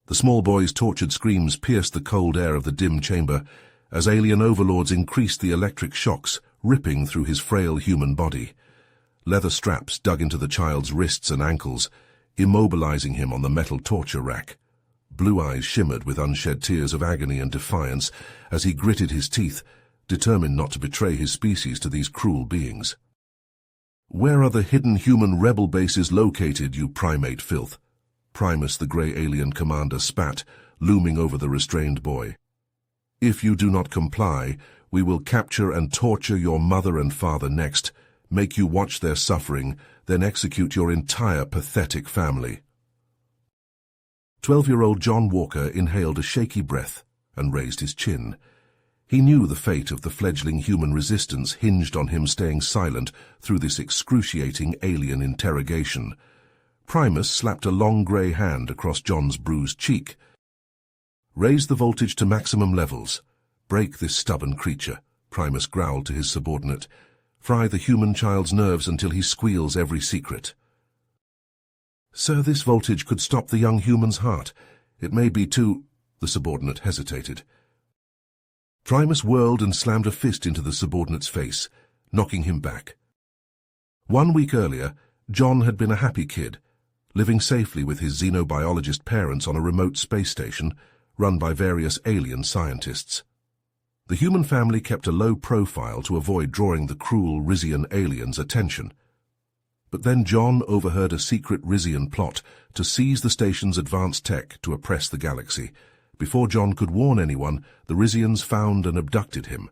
The small boy's tortured screams pierced the cold air of the dim chamber as alien overlords increased the electric shocks, ripping through his frail human body. Leather straps dug into the child's wrists and ankles, immobilizing him on the metal torture rack. Blue eyes shimmered with unshed tears of agony and defiance as he gritted his teeth, determined not to betray his species to these cruel beings. "Where are the hidden human rebel bases located, you primate filth?" Primus, the grey alien commander, spat, looming over the restrained boy. "If you do not comply, we will capture and torture your mother and father next, make you watch their suffering, then execute your entire pathetic family." 12-year-old John Walker inhaled a shaky breath and raised his chin. He knew the fate of the fledgling human resistance hinged on him staying silent through this excruciating alien interrogation. Primus slapped a long grey hand across John's bruised cheek. "Raise the voltage to maximum levels. Break this stubborn creature," Primus growled to his subordinate. "Fry the human child's nerves until he squeals every secret." "Sir, this voltage could stop the young human's heart. It may be too—" The subordinate hesitated. Primus whirled and slammed a fist into the subordinate's face, knocking him back. 1 week earlier, John had been a happy kid, living safely with his xenobiologist parents on a remote space station run by various alien scientists. The human family kept a low profile to avoid drawing the cruel Rizian aliens' attention. But then John overheard a secret Rizian plot to seize the station's advanced tech to oppress the galaxy. Before John could warn anyone, the Rizians found and abducted him.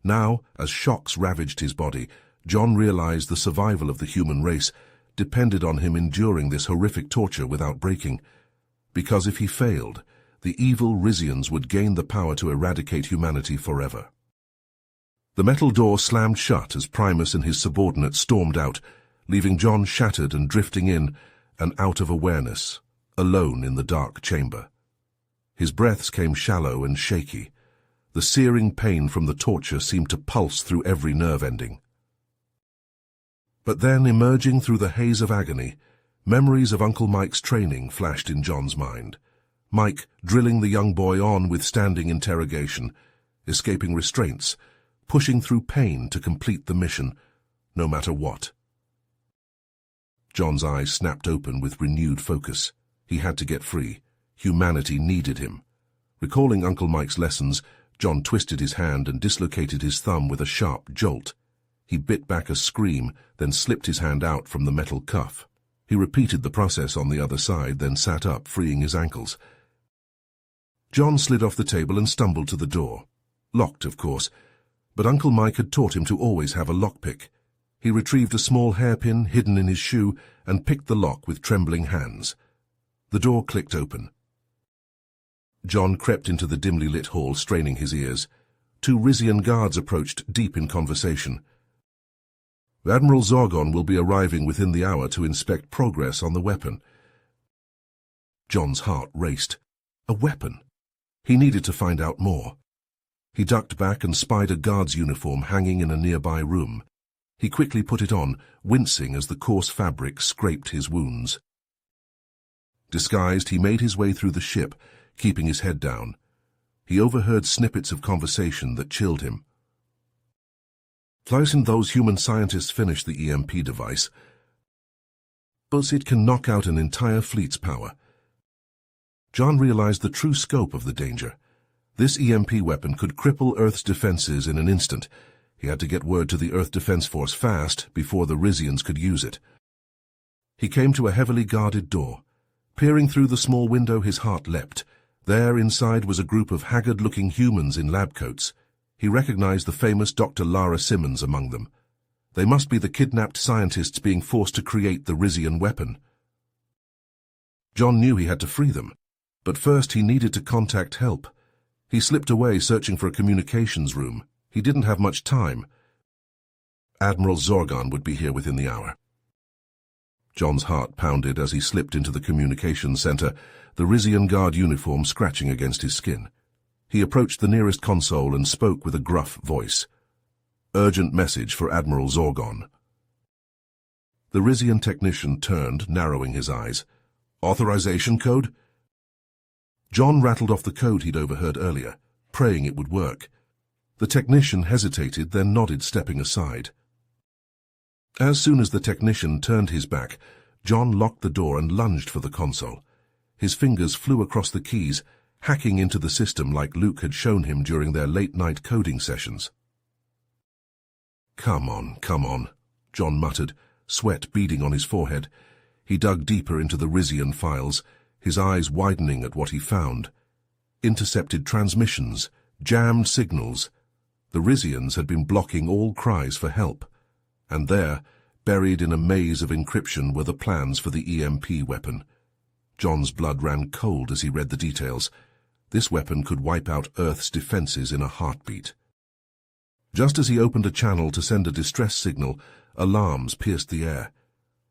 Now, as shocks ravaged his body, John realized the survival of the human race depended on him enduring this horrific torture without breaking. Because if he failed, the evil Rizians would gain the power to eradicate humanity forever. The metal door slammed shut as Primus and his subordinate stormed out, leaving John shattered and drifting in and out of awareness, alone in the dark chamber. His breaths came shallow and shaky. The searing pain from the torture seemed to pulse through every nerve ending. But then, emerging through the haze of agony, memories of Uncle Mike's training flashed in John's mind. Mike drilling the young boy on with standing interrogation, escaping restraints, pushing through pain to complete the mission, no matter what. John's eyes snapped open with renewed focus. He had to get free. Humanity needed him. Recalling Uncle Mike's lessons, John twisted his hand and dislocated his thumb with a sharp jolt. He bit back a scream, then slipped his hand out from the metal cuff. He repeated the process on the other side, then sat up, freeing his ankles. John slid off the table and stumbled to the door. Locked, of course, but Uncle Mike had taught him to always have a lockpick. He retrieved a small hairpin hidden in his shoe and picked the lock with trembling hands. The door clicked open. John crept into the dimly lit hall, straining his ears. 2 Rizian guards approached, deep in conversation. "Admiral Zorgon will be arriving within the hour to inspect progress on the weapon." John's heart raced. A weapon? He needed to find out more. He ducked back and spied a guard's uniform hanging in a nearby room. He quickly put it on, wincing as the coarse fabric scraped his wounds. Disguised, he made his way through the ship, keeping his head down. He overheard snippets of conversation that chilled him. "Thousand those human scientists finished the EMP device. But it can knock out an entire fleet's power." John realized the true scope of the danger. This EMP weapon could cripple Earth's defenses in an instant. He had to get word to the Earth Defense Force fast before the Rizians could use it. He came to a heavily guarded door. Peering through the small window, his heart leapt. There, inside, was a group of haggard-looking humans in lab coats. He recognized the famous Dr. Lara Simmons among them. They must be the kidnapped scientists being forced to create the Rizian weapon. John knew he had to free them, but first he needed to contact help. He slipped away, searching for a communications room. He didn't have much time. Admiral Zorgon would be here within the hour. John's heart pounded as he slipped into the communications center, the Rizian guard uniform scratching against his skin. He approached the nearest console and spoke with a gruff voice. "Urgent message for Admiral Zorgon." The Rizian technician turned, narrowing his eyes. "Authorization code?" John rattled off the code he'd overheard earlier, praying it would work. The technician hesitated, then nodded, stepping aside. As soon as the technician turned his back, John locked the door and lunged for the console. His fingers flew across the keys, hacking into the system like Luke had shown him during their late-night coding sessions. Come on, John muttered, sweat beading on his forehead. He dug deeper into the Rizian files, his eyes widening at what he found. Intercepted transmissions, jammed signals. The Rizians had been blocking all cries for help. And there, buried in a maze of encryption, were the plans for the EMP weapon. John's blood ran cold as he read the details. This weapon could wipe out Earth's defenses in a heartbeat. Just as he opened a channel to send a distress signal, alarms pierced the air.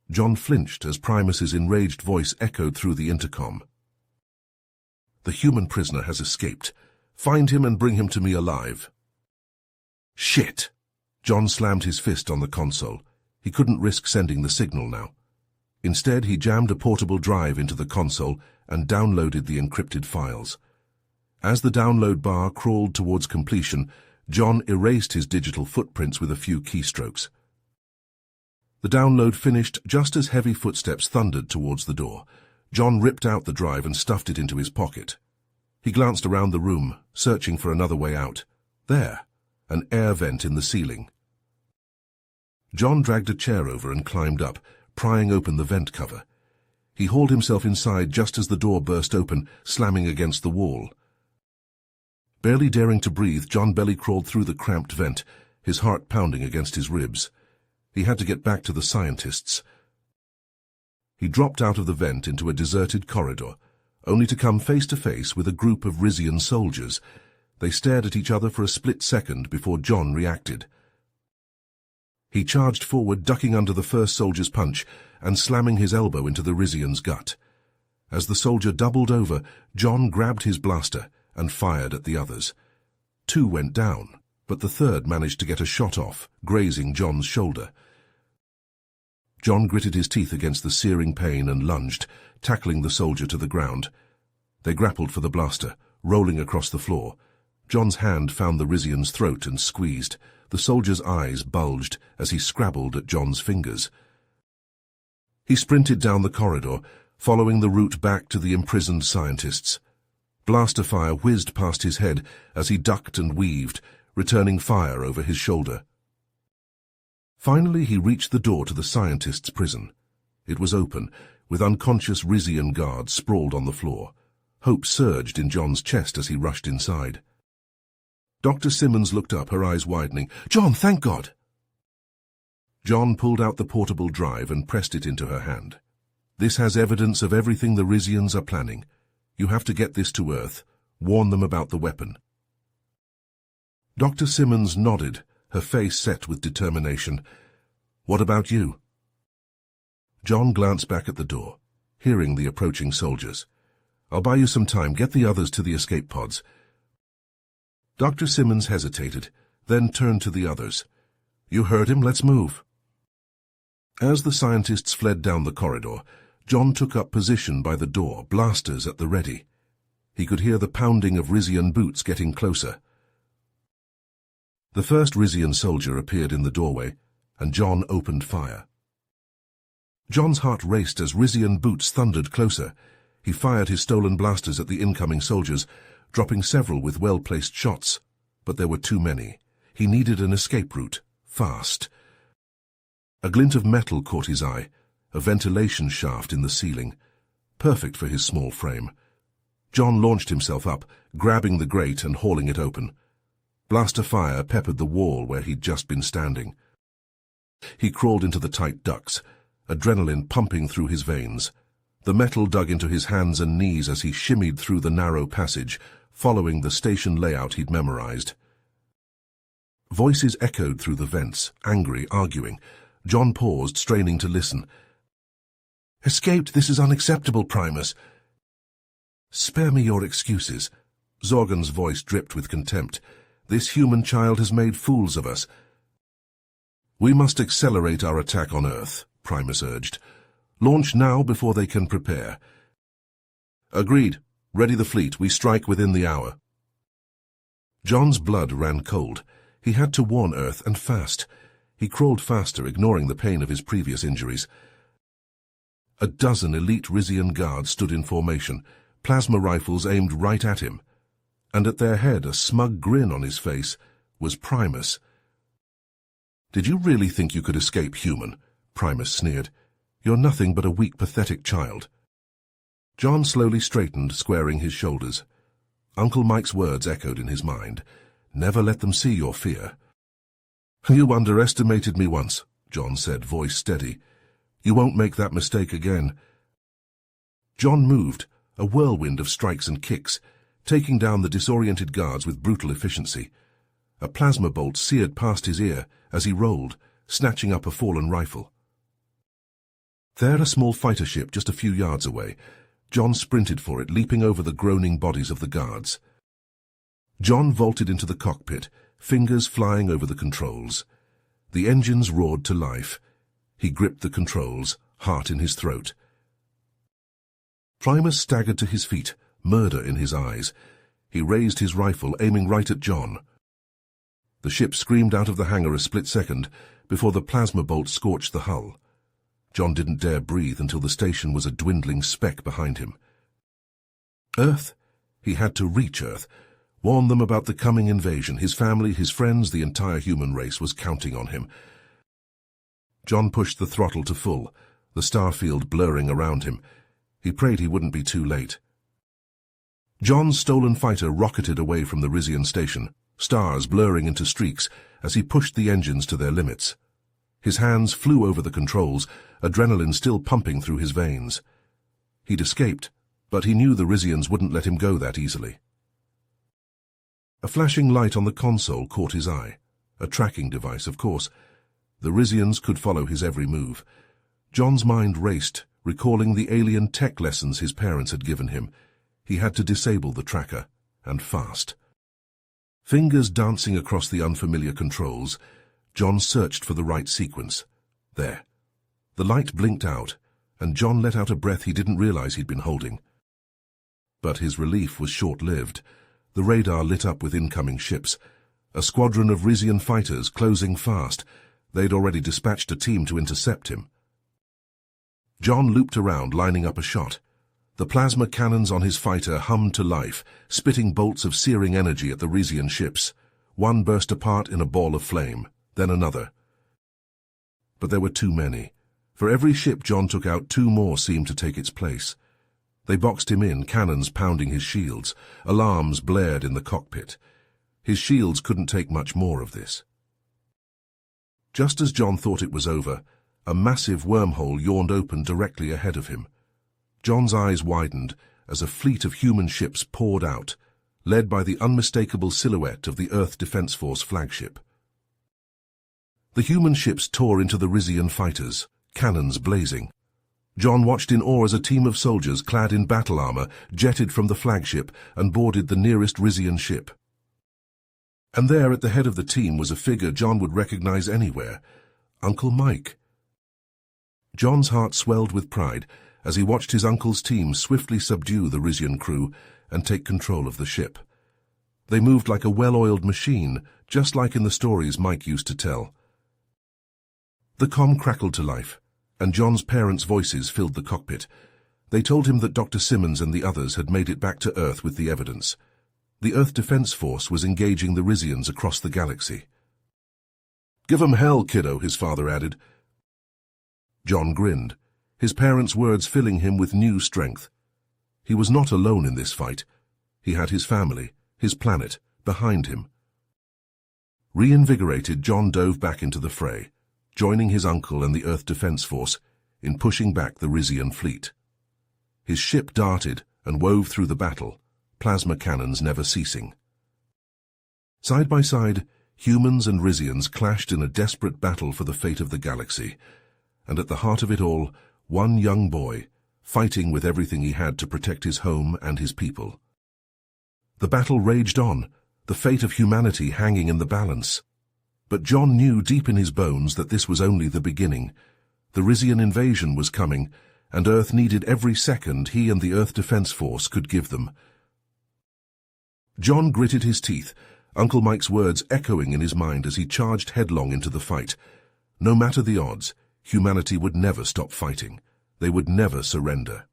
John flinched as Primus's enraged voice echoed through the intercom. "The human prisoner has escaped. Find him and bring him to me alive." Shit! John slammed his fist on the console. He couldn't risk sending the signal now. Instead, he jammed a portable drive into the console and downloaded the encrypted files. As the download bar crawled towards completion, John erased his digital footprints with a few keystrokes. The download finished just as heavy footsteps thundered towards the door. John ripped out the drive and stuffed it into his pocket. He glanced around the room, searching for another way out. There, an air vent in the ceiling. John dragged a chair over and climbed up, prying open the vent cover. He hauled himself inside just as the door burst open, slamming against the wall. Barely daring to breathe, John belly crawled through the cramped vent, his heart pounding against his ribs. He had to get back to the scientists. He dropped out of the vent into a deserted corridor, only to come face to face with a group of Rizian soldiers. They stared at each other for a split second before John reacted. He charged forward, ducking under the first soldier's punch and slamming his elbow into the Rizian's gut. As the soldier doubled over, John grabbed his blaster and fired at the others. 2 went down, but the third managed to get a shot off, grazing John's shoulder. John gritted his teeth against the searing pain and lunged, tackling the soldier to the ground. They grappled for the blaster, rolling across the floor. John's hand found the Rizian's throat and squeezed. The soldier's eyes bulged as he scrabbled at John's fingers. He sprinted down the corridor, following the route back to the imprisoned scientists. Blaster fire whizzed past his head as he ducked and weaved, returning fire over his shoulder. Finally, he reached the door to the scientists' prison. It was open, with unconscious Rizian guards sprawled on the floor. Hope surged in John's chest as he rushed inside. Dr. Simmons looked up, her eyes widening. "John, thank God!" John pulled out the portable drive and pressed it into her hand. "This has evidence of everything the Rizians are planning. You have to get this to Earth. Warn them about the weapon." Dr. Simmons nodded, her face set with determination. "What about you?" John glanced back at the door, hearing the approaching soldiers. "I'll buy you some time. Get the others to the escape pods." Dr. Simmons hesitated, then turned to the others. "You heard him. Let's move." As the scientists fled down the corridor, John took up position by the door, blasters at the ready. He could hear the pounding of Rizian boots getting closer. The first Rizian soldier appeared in the doorway, and John opened fire. John's heart raced as Rizian boots thundered closer. He fired his stolen blasters at the incoming soldiers, dropping several with well-placed shots. But there were too many. He needed an escape route, fast. A glint of metal caught his eye, a ventilation shaft in the ceiling, perfect for his small frame. John launched himself up, grabbing the grate and hauling it open. Blaster fire peppered the wall where he'd just been standing. He crawled into the tight ducts, adrenaline pumping through his veins. The metal dug into his hands and knees as he shimmied through the narrow passage, following the station layout he'd memorized. Voices echoed through the vents, angry, arguing. John paused, straining to listen. "Escaped? This is unacceptable, Primus." "Spare me your excuses." Zorgon's voice dripped with contempt. "This human child has made fools of us." "We must accelerate our attack on Earth," Primus urged. "Launch now before they can prepare." "Agreed. Ready the fleet, we strike within the hour. John's blood ran cold. He had to warn Earth, and fast. He crawled faster, ignoring the pain of his previous injuries. A dozen elite Rizian guards stood in formation, plasma rifles aimed right at him. And at their head, a smug grin on his face, was Primus. "Did you really think you could escape, human?" Primus sneered. "You're nothing but a weak, pathetic child." John slowly straightened, squaring his shoulders. Uncle Mike's words echoed in his mind. "Never let them see your fear." "You underestimated me once," John said, voice steady. "You won't make that mistake again." John moved, a whirlwind of strikes and kicks, taking down the disoriented guards with brutal efficiency. A plasma bolt seared past his ear as he rolled, snatching up a fallen rifle. There, a small fighter ship just a few yards away. John sprinted for it, leaping over the groaning bodies of the guards. John vaulted into the cockpit, fingers flying over the controls. The engines roared to life. He gripped the controls, heart in his throat. Primus staggered to his feet, murder in his eyes. He raised his rifle, aiming right at John. The ship screamed out of the hangar a split second before the plasma bolt scorched the hull. John didn't dare breathe until the station was a dwindling speck behind him. Earth? He had to reach Earth, warn them about the coming invasion. His family, his friends, the entire human race was counting on him. John pushed the throttle to full, the starfield blurring around him. He prayed he wouldn't be too late. John's stolen fighter rocketed away from the Rizian station, stars blurring into streaks as he pushed the engines to their limits. His hands flew over the controls, adrenaline still pumping through his veins. He'd escaped, but he knew the Rizians wouldn't let him go that easily. A flashing light on the console caught his eye. A tracking device, of course. The Rizians could follow his every move. John's mind raced, recalling the alien tech lessons his parents had given him. He had to disable the tracker, and fast. Fingers dancing across the unfamiliar controls, John searched for the right sequence. There. The light blinked out, and John let out a breath he didn't realize he'd been holding. But his relief was short-lived. The radar lit up with incoming ships. A squadron of Rizian fighters closing fast. They'd already dispatched a team to intercept him. John looped around, lining up a shot. The plasma cannons on his fighter hummed to life, spitting bolts of searing energy at the Rizian ships. One burst apart in a ball of flame, then another. But there were too many. For every ship John took out, two more seemed to take its place. They boxed him in, cannons pounding his shields. Alarms blared in the cockpit. His shields couldn't take much more of this. Just as John thought it was over, a massive wormhole yawned open directly ahead of him. John's eyes widened as a fleet of human ships poured out, led by the unmistakable silhouette of the Earth Defense Force flagship. The human ships tore into the Rizian fighters, cannons blazing. John watched in awe as a team of soldiers clad in battle armor jetted from the flagship and boarded the nearest Rizian ship. And there at the head of the team was a figure John would recognize anywhere, Uncle Mike. John's heart swelled with pride as he watched his uncle's team swiftly subdue the Rizian crew and take control of the ship. They moved like a well-oiled machine, just like in the stories Mike used to tell. The comm crackled to life, and John's parents' voices filled the cockpit. They told him that Dr. Simmons and the others had made it back to Earth with the evidence. The Earth Defense Force was engaging the Rizians across the galaxy. "Give 'em hell, kiddo," his father added. John grinned, his parents' words filling him with new strength. He was not alone in this fight. He had his family, his planet, behind him. Reinvigorated, John dove back into the fray, joining his uncle and the Earth Defense Force in pushing back the Rizian fleet. His ship darted and wove through the battle, plasma cannons never ceasing. Side by side, humans and Rizians clashed in a desperate battle for the fate of the galaxy, and at the heart of it all, one young boy, fighting with everything he had to protect his home and his people. The battle raged on, the fate of humanity hanging in the balance. But John knew deep in his bones that this was only the beginning. The Rizian invasion was coming, and Earth needed every second he and the Earth Defense Force could give them. John gritted his teeth, Uncle Mike's words echoing in his mind as he charged headlong into the fight. No matter the odds, humanity would never stop fighting. They would never surrender.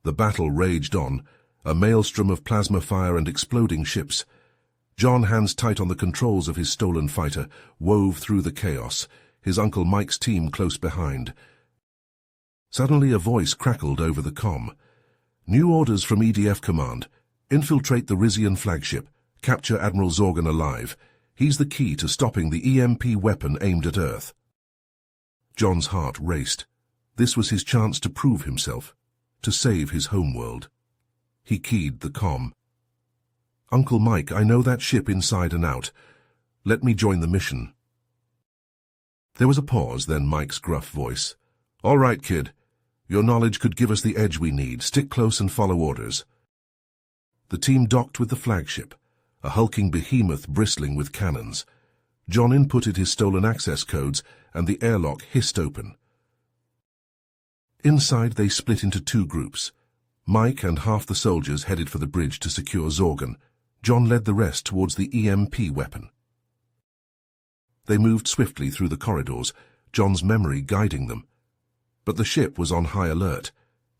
The battle raged on, a maelstrom of plasma fire and exploding ships. John, hands tight on the controls of his stolen fighter, wove through the chaos, his Uncle Mike's team close behind. Suddenly a voice crackled over the comm. New orders from EDF Command. Infiltrate the Rizian flagship. Capture Admiral Zorgan alive. He's the key to stopping the EMP weapon aimed at Earth. John's heart raced. This was his chance to prove himself, to save his homeworld. He keyed the comm. Uncle Mike, I know that ship inside and out. Let me join the mission. There was a pause, then Mike's gruff voice. All right, kid. Your knowledge could give us the edge we need. Stick close and follow orders. The team docked with the flagship, a hulking behemoth bristling with cannons. John inputted his stolen access codes, and the airlock hissed open. Inside, they split into two groups. Mike and half the soldiers headed for the bridge to secure Zorgan. John led the rest towards the EMP weapon. They moved swiftly through the corridors, John's memory guiding them. But the ship was on high alert.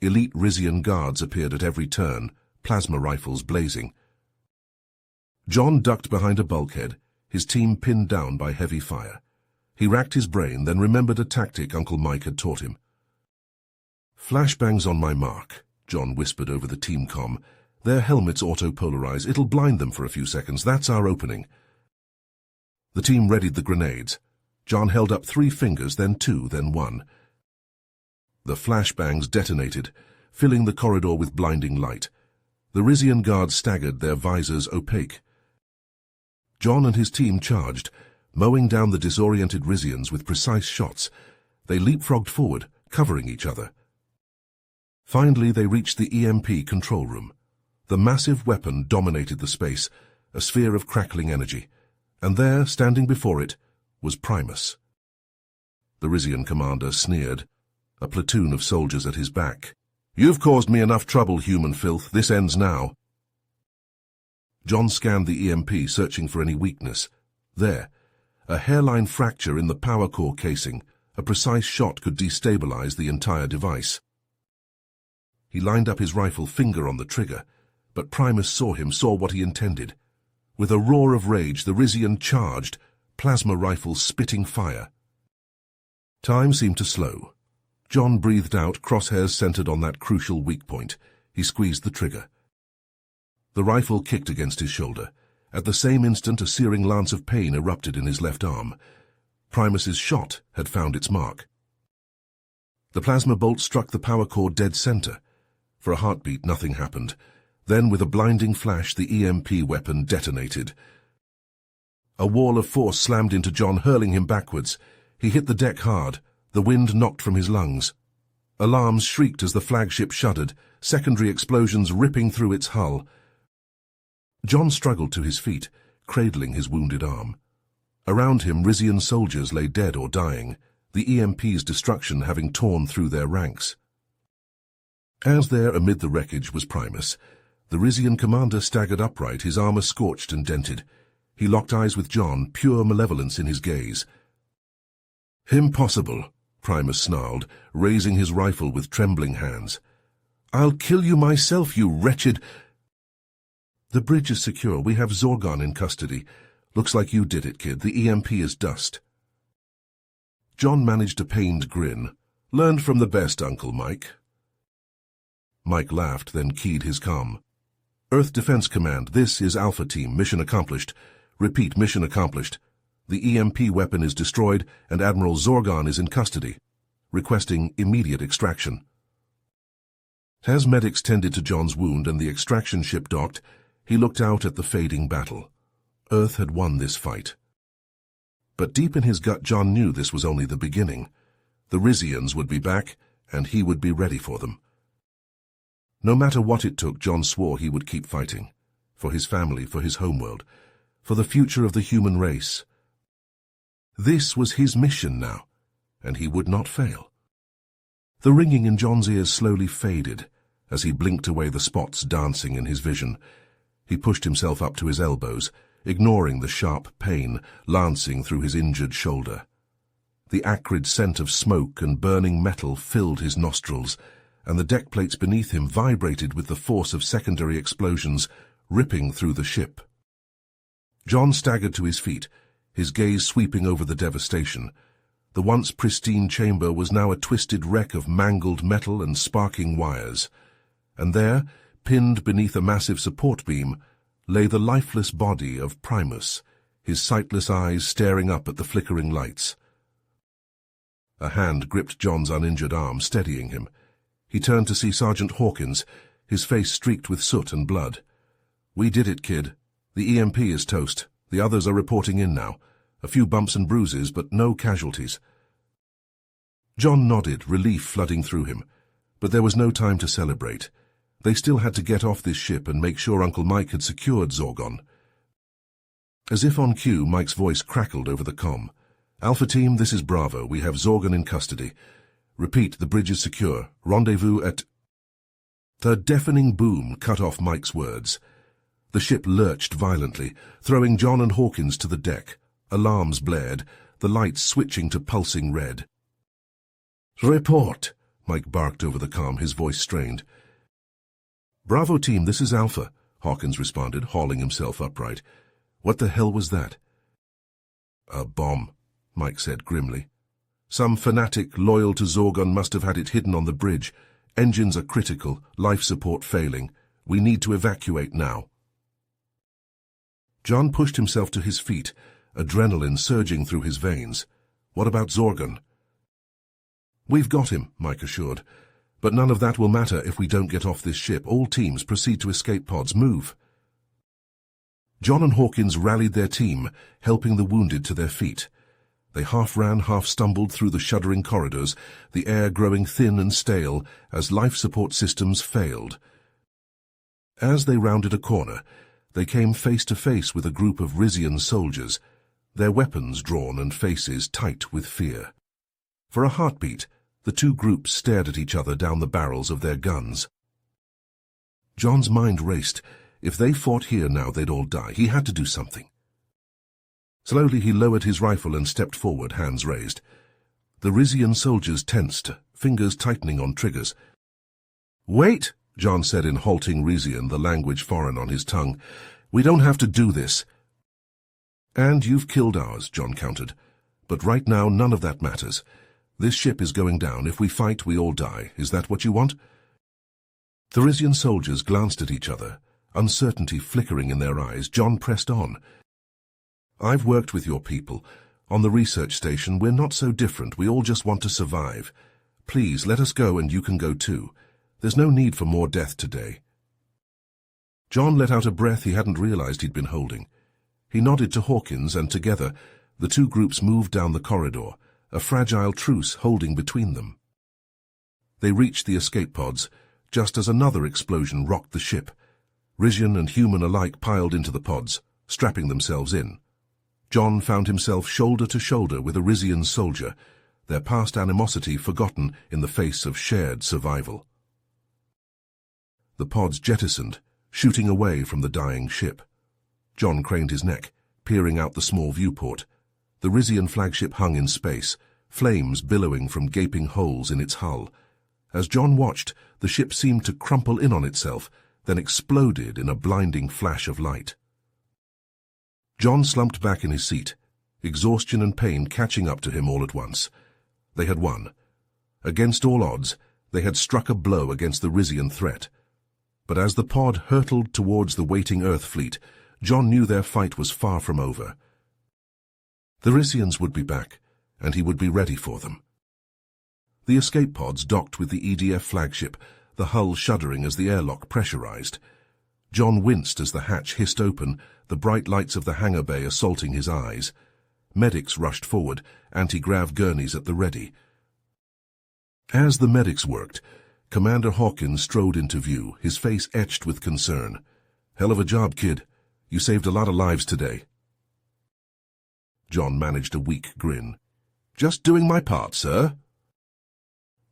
Elite Rizian guards appeared at every turn, plasma rifles blazing. John ducked behind a bulkhead, his team pinned down by heavy fire. He racked his brain, then remembered a tactic Uncle Mike had taught him. Flashbangs on my mark, John whispered over the team comm. Their helmets auto-polarize. It'll blind them for a few seconds. That's our opening. The team readied the grenades. John held up 3 fingers, then 2, then 1. The flashbangs detonated, filling the corridor with blinding light. The Rizian guards staggered, their visors opaque. John and his team charged, mowing down the disoriented Rizians with precise shots. They leapfrogged forward, covering each other. Finally, they reached the EMP control room. The massive weapon dominated the space, a sphere of crackling energy. And there, standing before it, was Primus. The Rizian commander sneered, a platoon of soldiers at his back. You've caused me enough trouble, human filth. This ends now. John scanned the EMP, searching for any weakness. There, a hairline fracture in the power core casing. A precise shot could destabilize the entire device. He lined up his rifle, finger on the trigger, but Primus saw him, saw what he intended. With a roar of rage, the Rizian charged, plasma rifles spitting fire. Time seemed to slow. John breathed out, crosshairs centered on that crucial weak point. He squeezed the trigger. The rifle kicked against his shoulder. At the same instant, a searing lance of pain erupted in his left arm. Primus's shot had found its mark. The plasma bolt struck the power core dead center. For a heartbeat, nothing happened. Then, with a blinding flash, the EMP weapon detonated. A wall of force slammed into John, hurling him backwards. He hit the deck hard. The wind knocked from his lungs. Alarms shrieked as the flagship shuddered, secondary explosions ripping through its hull. John struggled to his feet, cradling his wounded arm. Around him, Rizian soldiers lay dead or dying, the EMP's destruction having torn through their ranks. As there, amid the wreckage, was Primus. The Rizian commander staggered upright, his armor scorched and dented. He locked eyes with John, pure malevolence in his gaze. Impossible, Primus snarled, raising his rifle with trembling hands. I'll kill you myself, you wretched— The bridge is secure. We have Zorgan in custody. Looks like you did it, kid. The EMP is dust. John managed a pained grin. Learned from the best, Uncle Mike. Mike laughed, then keyed his comm. Earth Defense Command, this is Alpha Team. Mission accomplished. Repeat, mission accomplished. The EMP weapon is destroyed, and Admiral Zorgan is in custody. Requesting immediate extraction. As medics tended to John's wound and the extraction ship docked, he looked out at the fading battle. Earth had won this fight. But deep in his gut, John knew this was only the beginning. The Rizians would be back, and he would be ready for them. No matter what it took, John swore he would keep fighting. For his family, for his homeworld, for the future of the human race. This was his mission now, and he would not fail. The ringing in John's ears slowly faded as he blinked away the spots dancing in his vision. He pushed himself up to his elbows, ignoring the sharp pain lancing through his injured shoulder. The acrid scent of smoke and burning metal filled his nostrils, and the deck plates beneath him vibrated with the force of secondary explosions ripping through the ship. John staggered to his feet, his gaze sweeping over the devastation. The once pristine chamber was now a twisted wreck of mangled metal and sparking wires. And there, pinned beneath a massive support beam, lay the lifeless body of Primus, his sightless eyes staring up at the flickering lights. A hand gripped John's uninjured arm, steadying him. He turned to see Sergeant Hawkins, his face streaked with soot and blood. "We did it, kid. The EMP is toast. The others are reporting in now. A few bumps and bruises, but no casualties." John nodded, relief flooding through him. But there was no time to celebrate. They still had to get off this ship and make sure Uncle Mike had secured Zorgon. As if on cue, Mike's voice crackled over the comm. "Alpha Team, this is Bravo. We have Zorgon in custody. Repeat, the bridge is secure. Rendezvous at—" The deafening boom cut off Mike's words. The ship lurched violently, throwing John and Hawkins to the deck. Alarms blared, the lights switching to pulsing red. "Report," Mike barked over the comm, his voice strained. "Bravo Team, this is Alpha," Hawkins responded, hauling himself upright. "What the hell was that?" "A bomb," Mike said grimly. "Some fanatic loyal to Zorgon must have had it hidden on the bridge. Engines are critical, life support failing. We need to evacuate now." John pushed himself to his feet, adrenaline surging through his veins. "What about Zorgon?" "We've got him," Mike assured. "But none of that will matter if we don't get off this ship. All teams proceed to escape pods. Move." John and Hawkins rallied their team, helping the wounded to their feet. They half ran, half stumbled through the shuddering corridors, the air growing thin and stale as life support systems failed. As they rounded a corner, they came face to face with a group of Rizian soldiers, their weapons drawn and faces tight with fear. For a heartbeat, the two groups stared at each other down the barrels of their guns. John's mind raced. If they fought here now, they'd all die. He had to do something. Slowly he lowered his rifle and stepped forward, hands raised. The Rizian soldiers tensed, fingers tightening on triggers. "Wait," John said in halting Rizian, the language foreign on his tongue. "We don't have to do this." "And you've killed ours," John countered. "But right now none of that matters. This ship is going down. If we fight, we all die. Is that what you want?" The Rizian soldiers glanced at each other, uncertainty flickering in their eyes. John pressed on. "I've worked with your people. On the research station, we're not so different. We all just want to survive. Please, let us go and you can go too. There's no need for more death today." John let out a breath he hadn't realized he'd been holding. He nodded to Hawkins, and together, the two groups moved down the corridor, a fragile truce holding between them. They reached the escape pods, just as another explosion rocked the ship. Rizian and human alike piled into the pods, strapping themselves in. John found himself shoulder to shoulder with a Rizian soldier, their past animosity forgotten in the face of shared survival. The pods jettisoned, shooting away from the dying ship. John craned his neck, peering out the small viewport. The Rizian flagship hung in space, flames billowing from gaping holes in its hull. As John watched, the ship seemed to crumple in on itself, then exploded in a blinding flash of light. John slumped back in his seat, exhaustion and pain catching up to him all at once. They had won. Against all odds, they had struck a blow against the Rizian threat. But as the pod hurtled towards the waiting Earth fleet, John knew their fight was far from over. The Rizians would be back, and he would be ready for them. The escape pods docked with the EDF flagship, the hull shuddering as the airlock pressurized. John winced as the hatch hissed open, the bright lights of the hangar bay assaulting his eyes. Medics rushed forward, anti-grav gurneys at the ready. As the medics worked, Commander Hawkins strode into view, his face etched with concern. "Hell of a job, kid. You saved a lot of lives today." John managed a weak grin. "Just doing my part, sir."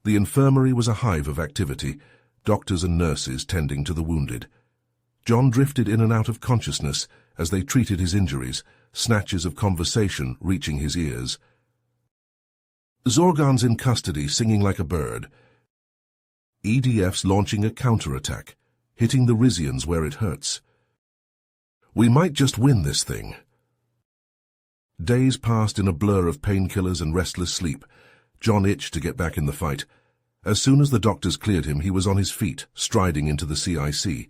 The infirmary was a hive of activity, doctors and nurses tending to the wounded. John drifted in and out of consciousness as they treated his injuries, snatches of conversation reaching his ears. Zorgon's in custody, singing like a bird. EDF's launching a counterattack, hitting the Rizians where it hurts. We might just win this thing. Days passed in a blur of painkillers and restless sleep. John itched to get back in the fight. As soon as the doctors cleared him, he was on his feet, striding into the CIC.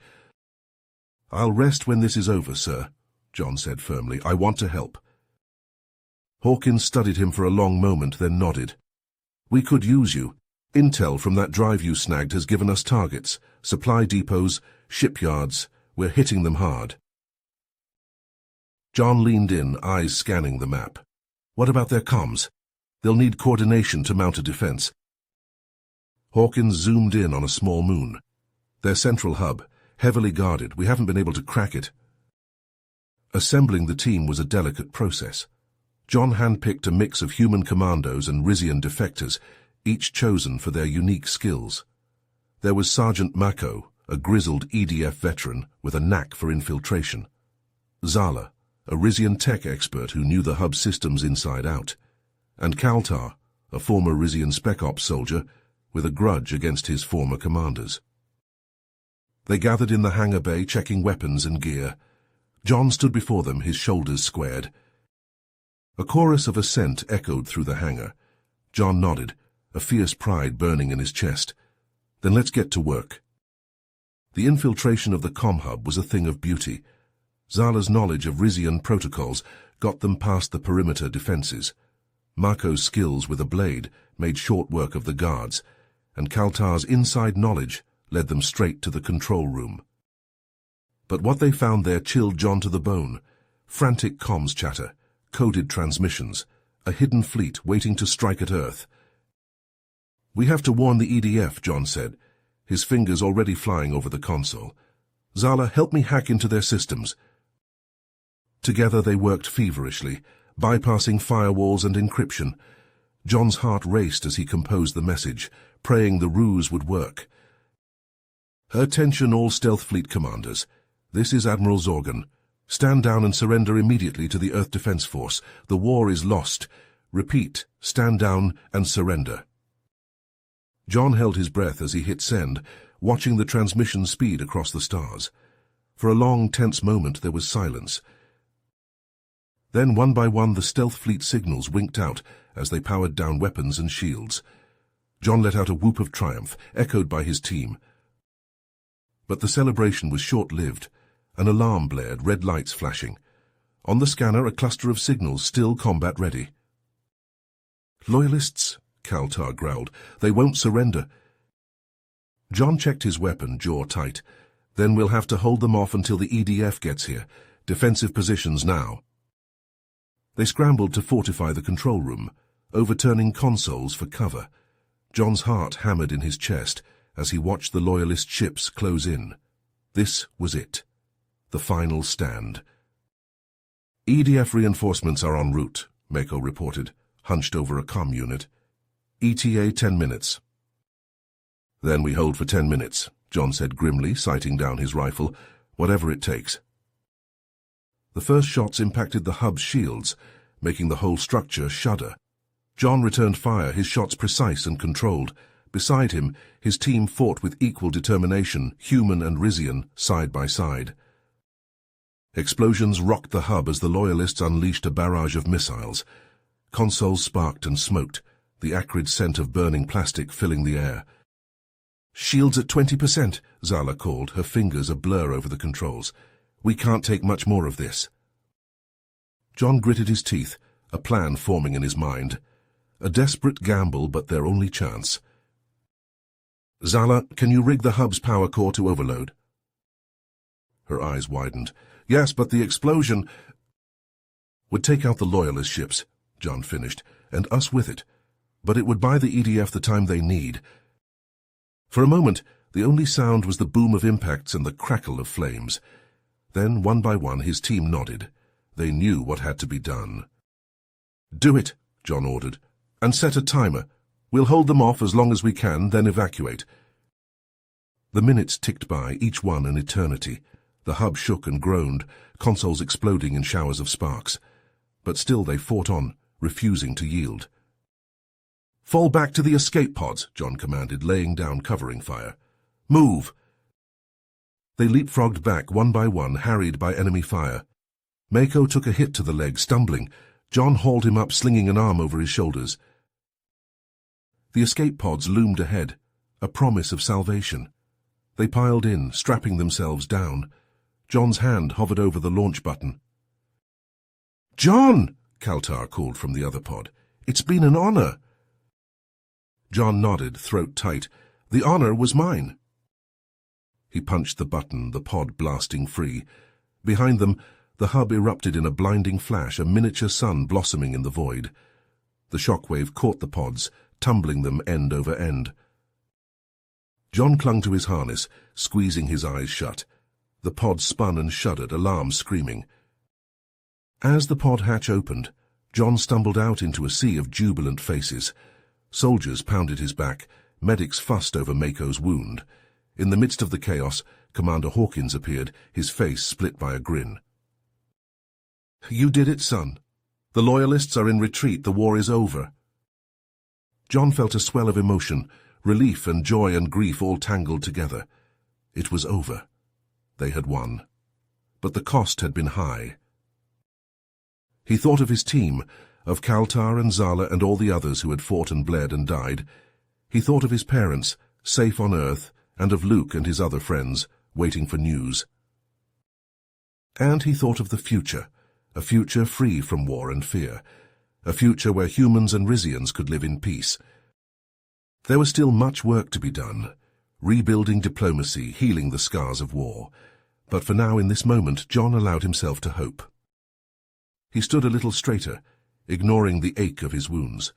"I'll rest when this is over, sir," John said firmly. "I want to help." Hawkins studied him for a long moment, then nodded. "We could use you. Intel from that drive you snagged has given us targets, supply depots, shipyards. We're hitting them hard." John leaned in, eyes scanning the map. "What about their comms? They'll need coordination to mount a defense." Hawkins zoomed in on a small moon. "Their central hub, heavily guarded. We haven't been able to crack it." Assembling the team was a delicate process. John handpicked a mix of human commandos and Rizian defectors, each chosen for their unique skills. There was Sergeant Mako, a grizzled EDF veteran with a knack for infiltration. Zala, a Rizian tech expert who knew the hub systems inside out. And Kaltar, a former Rizian Spec Ops soldier with a grudge against his former commanders. They gathered in the hangar bay, checking weapons and gear. John stood before them, his shoulders squared. A chorus of assent echoed through the hangar. John nodded, a fierce pride burning in his chest. "Then let's get to work." The infiltration of the comm hub was a thing of beauty. Zala's knowledge of Rizian protocols got them past the perimeter defenses. Mako's skills with a blade made short work of the guards, and Kaltar's inside knowledge led them straight to the control room. But what they found there chilled John to the bone. Frantic comms chatter, coded transmissions, a hidden fleet waiting to strike at Earth. "We have to warn the EDF," John said, his fingers already flying over the console. "Zala, help me hack into their systems." Together they worked feverishly, bypassing firewalls and encryption. John's heart raced as he composed the message, praying the ruse would work. "Attention all Stealth Fleet commanders. This is Admiral Zorgon. Stand down and surrender immediately to the Earth Defense Force. The war is lost. Repeat, stand down and surrender." John held his breath as he hit send, watching the transmission speed across the stars. For a long, tense moment there was silence. Then, one by one, the Stealth Fleet signals winked out as they powered down weapons and shields. John let out a whoop of triumph, echoed by his team. But the celebration was short-lived. An alarm blared, red lights flashing. On the scanner, a cluster of signals, still combat-ready. "Loyalists," Kaltar growled. "They won't surrender." John checked his weapon, jaw tight. "Then we'll have to hold them off until the EDF gets here. Defensive positions now." They scrambled to fortify the control room, overturning consoles for cover. John's heart hammered in his chest as he watched the Loyalist ships close in. This was it. The final stand. "EDF reinforcements are en route," Mako reported, hunched over a comm unit. "ETA 10 minutes. "Then we hold for 10 minutes, John said grimly, sighting down his rifle. "Whatever it takes." The first shots impacted the hub's shields, making the whole structure shudder. John returned fire, his shots precise and controlled. Beside him, his team fought with equal determination, human and Rizian, side by side. Explosions rocked the hub as the Loyalists unleashed a barrage of missiles. Consoles sparked and smoked, the acrid scent of burning plastic filling the air. "Shields at 20%, Zala called, her fingers a blur over the controls. "We can't take much more of this." John gritted his teeth, a plan forming in his mind. A desperate gamble, but their only chance. "Zala, can you rig the hub's power core to overload?" Her eyes widened. "Yes, but the explosion—" "Would take out the Loyalist ships," John finished, "and us with it. But it would buy the EDF the time they need." For a moment, the only sound was the boom of impacts and the crackle of flames. Then, one by one, his team nodded. They knew what had to be done. "Do it," John ordered, "and set a timer. We'll hold them off as long as we can, then evacuate." The minutes ticked by, each one an eternity. The hub shook and groaned, consoles exploding in showers of sparks. But still they fought on, refusing to yield. "Fall back to the escape pods," John commanded, laying down covering fire. "Move!" They leapfrogged back one by one, harried by enemy fire. Mako took a hit to the leg, stumbling. John hauled him up, slinging an arm over his shoulders. The escape pods loomed ahead, a promise of salvation. They piled in, strapping themselves down. John's hand hovered over the launch button. "John!" Kaltar called from the other pod. "It's been an honor." John nodded, throat tight. "The honor was mine." He punched the button, the pod blasting free. Behind them, the hub erupted in a blinding flash, a miniature sun blossoming in the void. The shockwave caught the pods, tumbling them end over end. John clung to his harness, squeezing his eyes shut. The pod spun and shuddered, alarm screaming. As the pod hatch opened, John stumbled out into a sea of jubilant faces. Soldiers pounded his back, medics fussed over Mako's wound. In the midst of the chaos, Commander Hawkins appeared, his face split by a grin. "You did it, son. The Loyalists are in retreat, the war is over." John felt a swell of emotion, relief and joy and grief all tangled together. It was over. They had won. But the cost had been high. He thought of his team, of Kaltar and Zala and all the others who had fought and bled and died. He thought of his parents, safe on Earth, and of Luke and his other friends, waiting for news. And he thought of the future, a future free from war and fear, a future where humans and Rizians could live in peace. There was still much work to be done, rebuilding diplomacy, healing the scars of war. But for now, in this moment, John allowed himself to hope. He stood a little straighter, ignoring the ache of his wounds.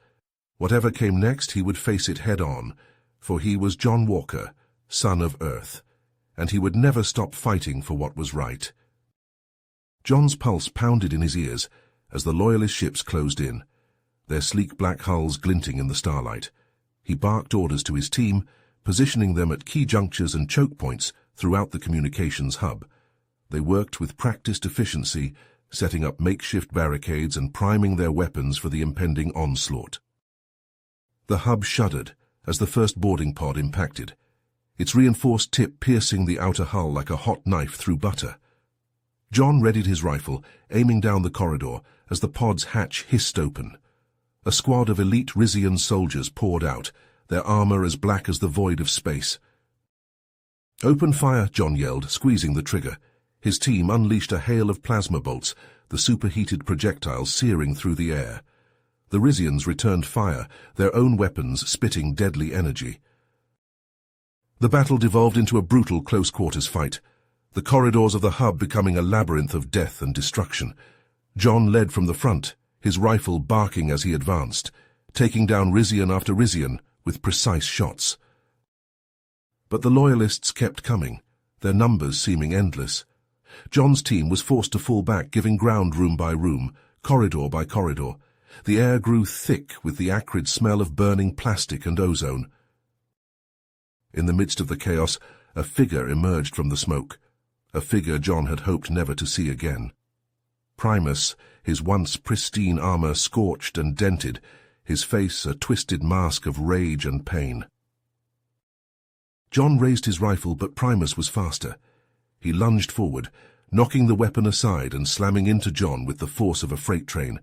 Whatever came next, he would face it head-on, for he was John Walker, son of Earth, and he would never stop fighting for what was right. John's pulse pounded in his ears as the Loyalist ships closed in, their sleek black hulls glinting in the starlight. He barked orders to his team, positioning them at key junctures and choke points throughout the communications hub. They worked with practiced efficiency, setting up makeshift barricades and priming their weapons for the impending onslaught. The hub shuddered as the first boarding pod impacted, its reinforced tip piercing the outer hull like a hot knife through butter. John readied his rifle, aiming down the corridor as the pod's hatch hissed open. A squad of elite Rizian soldiers poured out, their armor as black as the void of space. "Open fire," John yelled, squeezing the trigger. His team unleashed a hail of plasma bolts, the superheated projectiles searing through the air. The Rizians returned fire, their own weapons spitting deadly energy. The battle devolved into a brutal close-quarters fight, the corridors of the hub becoming a labyrinth of death and destruction. John led from the front, his rifle barking as he advanced, taking down Rizian after Rizian with precise shots. But the Loyalists kept coming, their numbers seeming endless. John's team was forced to fall back, giving ground room by room, corridor by corridor. The air grew thick with the acrid smell of burning plastic and ozone. In the midst of the chaos, a figure emerged from the smoke, a figure John had hoped never to see again. Primus, his once pristine armor scorched and dented, his face a twisted mask of rage and pain. John raised his rifle, but Primus was faster. He lunged forward, knocking the weapon aside and slamming into John with the force of a freight train.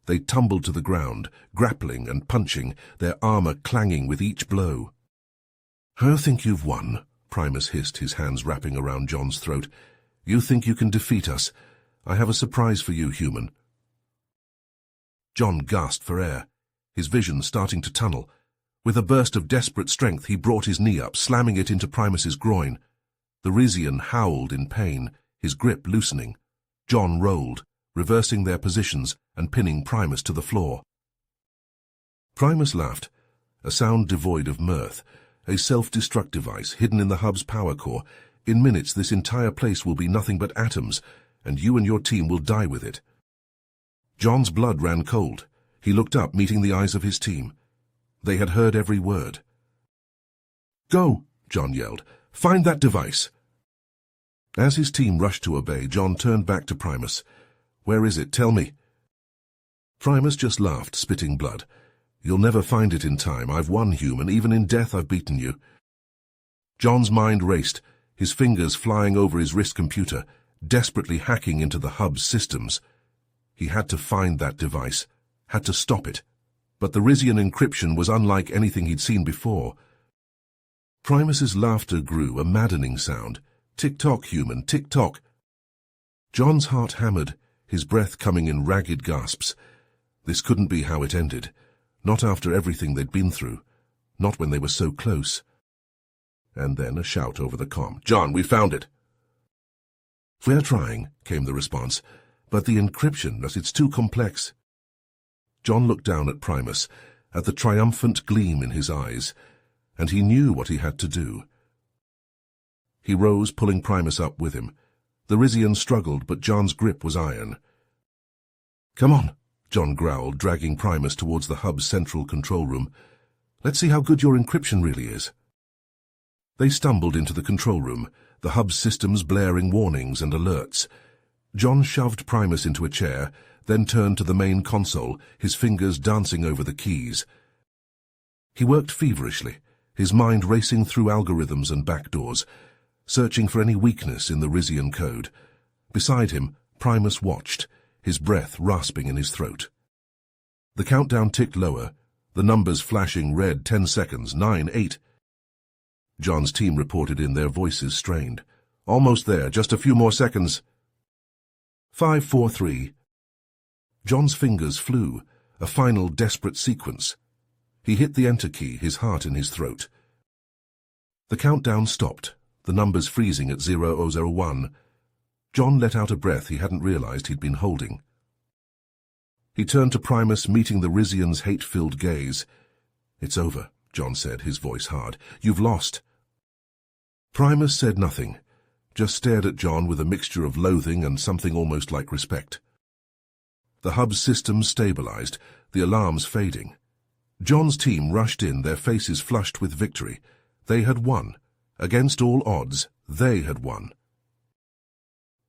They tumbled to the ground, grappling and punching, their armor clanging with each blow. "I think you've won," Primus hissed, his hands wrapping around John's throat. "You think you can defeat us? I have a surprise for you, human." John gasped for air, his vision starting to tunnel. With a burst of desperate strength, he brought his knee up, slamming it into Primus's groin. The Rizian howled in pain, his grip loosening. John rolled, reversing their positions and pinning Primus to the floor. Primus laughed, a sound devoid of mirth, a self-destruct device hidden in the hub's power core. "In minutes, this entire place will be nothing but atoms, and you and your team will die with it." John's blood ran cold. He looked up, meeting the eyes of his team. They had heard every word. "Go," John yelled. "Find that device." As his team rushed to obey, John turned back to Primus. "Where is it? Tell me." Primus just laughed, spitting blood. "You'll never find it in time. I've won, human. Even in death I've beaten you." John's mind raced, his fingers flying over his wrist computer, desperately hacking into the hub's systems. He had to find that device, had to stop it. But the Rizian encryption was unlike anything he'd seen before. Primus's laughter grew, a maddening sound. "Tick-tock, human, tick-tock." John's heart hammered, his breath coming in ragged gasps. This couldn't be how it ended. Not after everything they'd been through. Not when they were so close. And then a shout over the comm. "John, we found it." "We're trying," came the response. "But the encryption, it's too complex." John looked down at Primus, at the triumphant gleam in his eyes, and he knew what he had to do. He rose, pulling Primus up with him. The Rizian struggled, but John's grip was iron. "Come on," John growled, dragging Primus towards the hub's central control room. "Let's see how good your encryption really is." They stumbled into the control room, the hub's systems blaring warnings and alerts. John shoved Primus into a chair, then turned to the main console, his fingers dancing over the keys. He worked feverishly, his mind racing through algorithms and backdoors, searching for any weakness in the Rizian code. Beside him, Primus watched, his breath rasping in his throat. The countdown ticked lower, the numbers flashing red. 10 seconds, 9, 8. John's team reported in, their voices strained. "Almost there, just a few more seconds." 5, 4, 3. John's fingers flew, a final desperate sequence. He hit the enter key, his heart in his throat. The countdown stopped, the numbers freezing at 0001. John let out a breath he hadn't realized he'd been holding. He turned to Primus, meeting the Rizian's hate-filled gaze. "It's over," John said, his voice hard. "You've lost." Primus said nothing, just stared at John with a mixture of loathing and something almost like respect. The hub's systems stabilized, the alarms fading. John's team rushed in, their faces flushed with victory. They had won. Against all odds, they had won.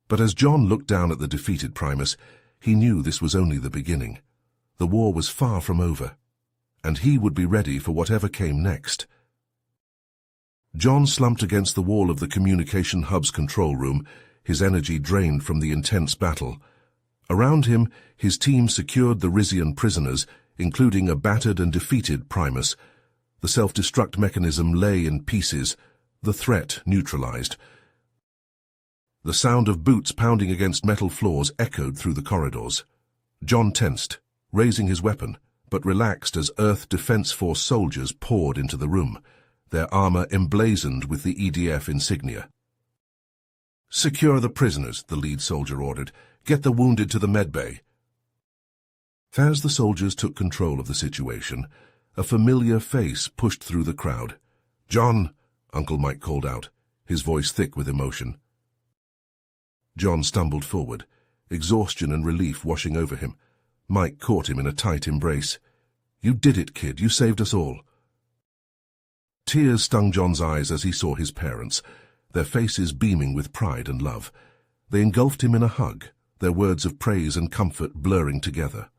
But as John looked down at the defeated Primus, he knew this was only the beginning. The war was far from over, and he would be ready for whatever came next. John slumped against the wall of the communication hub's control room, his energy drained from the intense battle. Around him, his team secured the Rizian prisoners, including a battered and defeated Primus. The self-destruct mechanism lay in pieces, the threat neutralized. The sound of boots pounding against metal floors echoed through the corridors. John tensed, raising his weapon, but relaxed as Earth Defense Force soldiers poured into the room, their armor emblazoned with the EDF insignia. "Secure the prisoners," the lead soldier ordered. "Get the wounded to the medbay." As the soldiers took control of the situation, a familiar face pushed through the crowd. "John," Uncle Mike called out, his voice thick with emotion. John stumbled forward, exhaustion and relief washing over him. Mike caught him in a tight embrace. "You did it, kid. You saved us all." Tears stung John's eyes as he saw his parents, their faces beaming with pride and love. They engulfed him in a hug, their words of praise and comfort blurring together.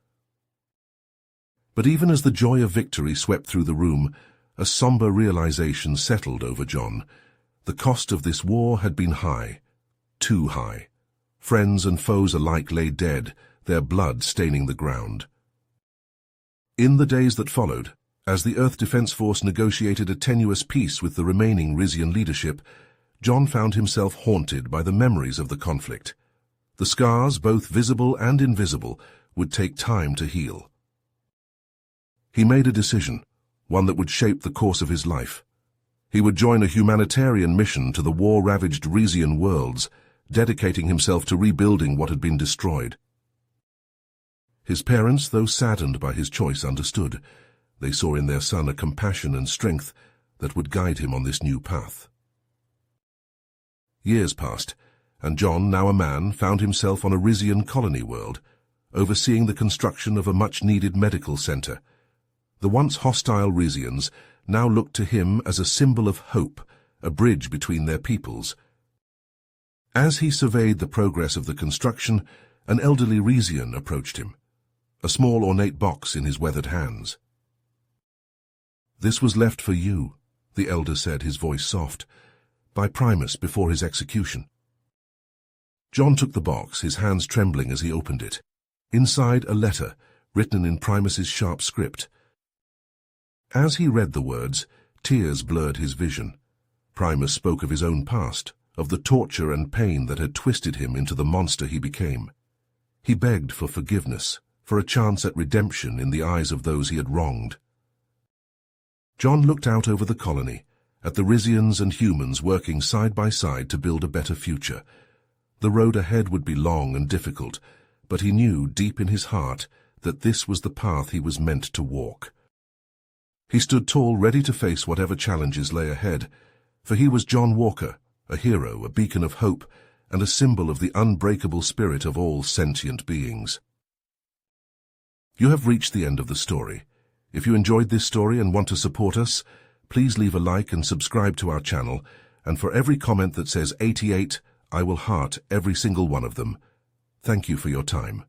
But even as the joy of victory swept through the room, a somber realization settled over John. The cost of this war had been high, too high. Friends and foes alike lay dead, their blood staining the ground. In the days that followed, as the Earth Defense Force negotiated a tenuous peace with the remaining Rizian leadership, John found himself haunted by the memories of the conflict. The scars, both visible and invisible, would take time to heal. He made a decision, one that would shape the course of his life. He would join a humanitarian mission to the war-ravaged Rizian worlds, dedicating himself to rebuilding what had been destroyed. His parents, though saddened by his choice, understood. They saw in their son a compassion and strength that would guide him on this new path. Years passed, and John, now a man, found himself on a Rizian colony world, overseeing the construction of a much-needed medical center. The once hostile Rizians now looked to him as a symbol of hope, a bridge between their peoples. As he surveyed the progress of the construction, an elderly Resian approached him, a small ornate box in his weathered hands. "This was left for you," the elder said, his voice soft, "by Primus before his execution." John took the box, his hands trembling as he opened it. Inside, a letter, written in Primus's sharp script. As he read the words, tears blurred his vision. Primus spoke of his own past, of the torture and pain that had twisted him into the monster he became. He begged for forgiveness, for a chance at redemption in the eyes of those he had wronged. John looked out over the colony, at the Risians and humans working side by side to build a better future. The road ahead would be long and difficult, but he knew deep in his heart that this was the path he was meant to walk. He stood tall, ready to face whatever challenges lay ahead, for he was John Walker, a hero, a beacon of hope, and a symbol of the unbreakable spirit of all sentient beings. You have reached the end of the story. If you enjoyed this story and want to support us, please leave a like and subscribe to our channel, and for every comment that says 88, I will heart every single one of them. Thank you for your time.